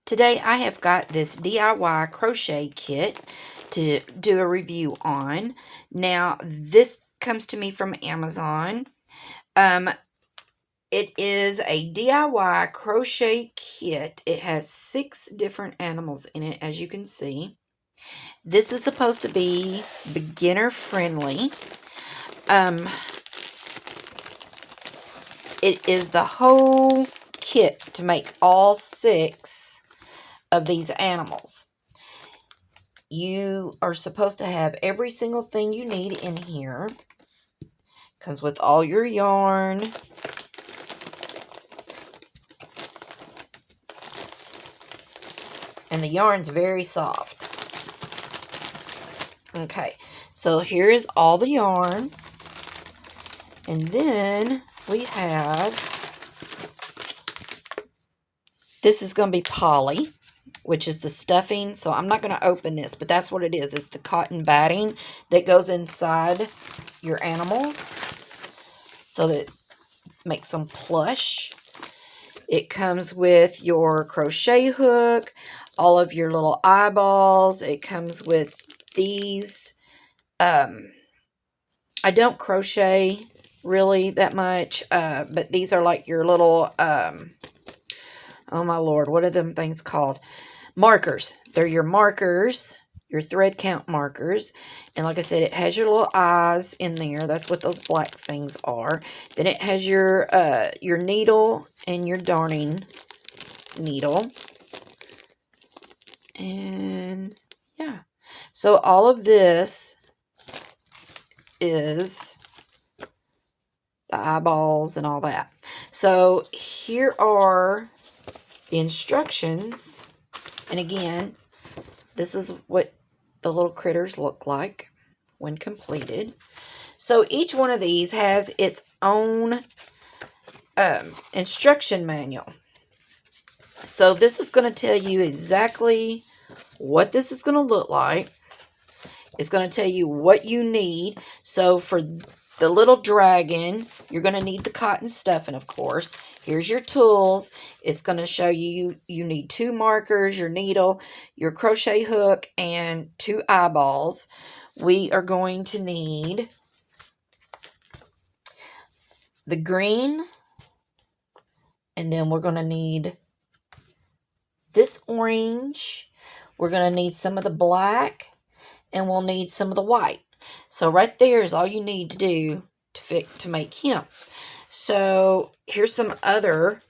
Today I have got this DIY crochet kit to do a review on. Now this comes to me from Amazon. It is a DIY crochet kit. It has 6 different animals in it, as you can see. This is supposed to be beginner friendly. It is the whole kit to make all 6 of these animals. You are supposed to have every single thing you need in here. Comes with all your yarn. And the yarn's very soft. Okay, so here is all the yarn. And then we have, this is going to be poly, which is the stuffing. So I'm not going to open this, but that's what it is. It's the cotton batting that goes inside your animals so that it makes them plush. It comes with your crochet hook, all of your little eyeballs. It comes with these. I don't crochet really that much, but these are like your little, oh my lord, what are them things called? Markers. They're your markers, your thread count markers. And like I said, it has your little eyes in there. That's what those black things are. Then it has your needle and your darning needle. And yeah. So all of this is the eyeballs and all that. So here are the instructions. And again, this is what the little critters look like when completed. So each one of these has its own instruction manual. So this is going to tell you exactly what this is going to look like. It's going to tell you what you need. So for the little dragon, you're going to need the cotton stuffing, of course. Here's your tools. It's going to show you need 2 markers, your needle, your crochet hook, and 2 eyeballs. We are going to need the green, and then we're going to need this orange. We're going to need some of the black, and we'll need some of the white. So right there is all you need to do to make him. So here's some other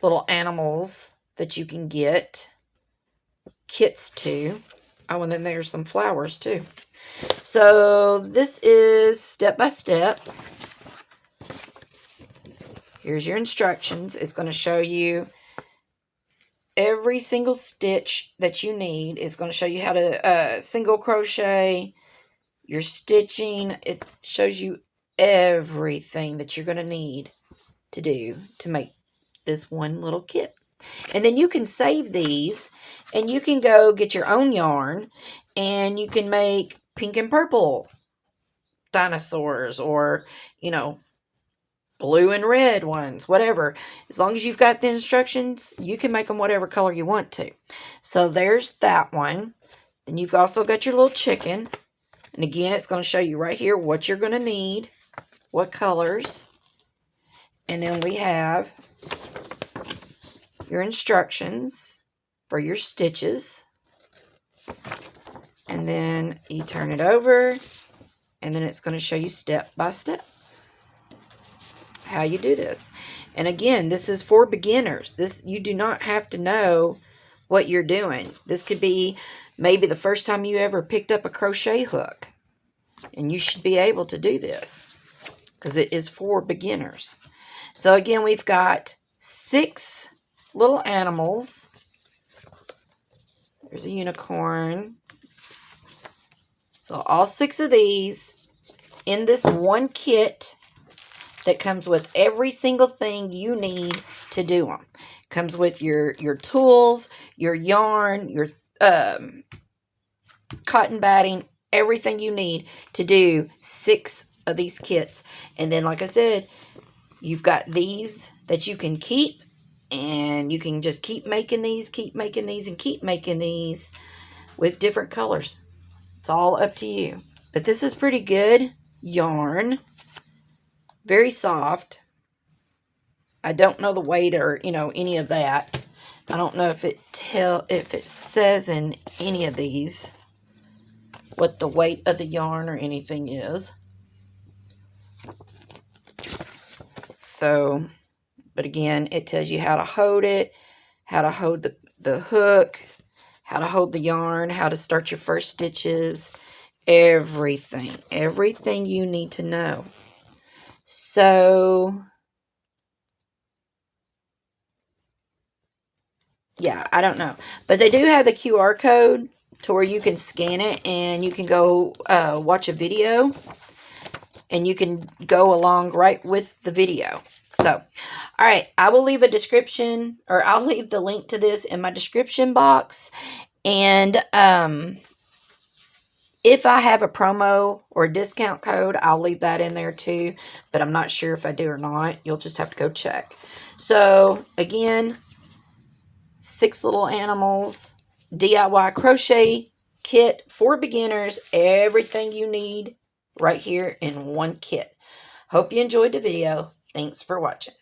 little animals that you can get kits to. Oh, and then there's some flowers too. So this is step by step. Here's your instructions. It's going to show you every single stitch that you need. It's going to show you how to single crochet, your stitching. It shows you everything that you're going to need to do to make this one little kit. And then you can save these, and you can go get your own yarn, and you can make pink and purple dinosaurs, or, you know, blue and red ones, whatever. As long as you've got the instructions, you can make them whatever color you want to. So there's that one. Then you've also got your little chicken. And again, it's going to show you right here what you're going to need, what colors. And then we have your instructions for your stitches. And then you turn it over, and then it's going to show you step by step how you do this. And again, this is for beginners. This, you do not have to know what you're doing. This could be maybe the first time you ever picked up a crochet hook, and you should be able to do this because it is for beginners. So again, we've got 6 little animals. There's a unicorn. So all 6 of these in this one kit that comes with every single thing you need to do them. Comes with your tools, your yarn, your cotton batting, everything you need to do 6 of these kits. And then, like I said, you've got these that you can keep And you can just keep making these, keep making these, and keep making these with different colors. It's all up to you. But this is pretty good yarn. Very soft. I don't know the weight or, any of that. I don't know if it says in any of these what the weight of the yarn or anything is. So, but again, it tells you how to hold it, how to hold the hook, how to hold the yarn, how to start your first stitches, everything you need to know. So, yeah, I don't know. But they do have the QR code to where you can scan it and you can go watch a video. And you can go along right with the video. So, all right, I will leave a description, or I'll leave the link to this in my description box. And if I have a promo or a discount code, I'll leave that in there too. But I'm not sure if I do or not. You'll just have to go check. So, again, 6 little animals, DIY crochet kit for beginners, everything you need right here in one kit. Hope you enjoyed the video. Thanks for watching.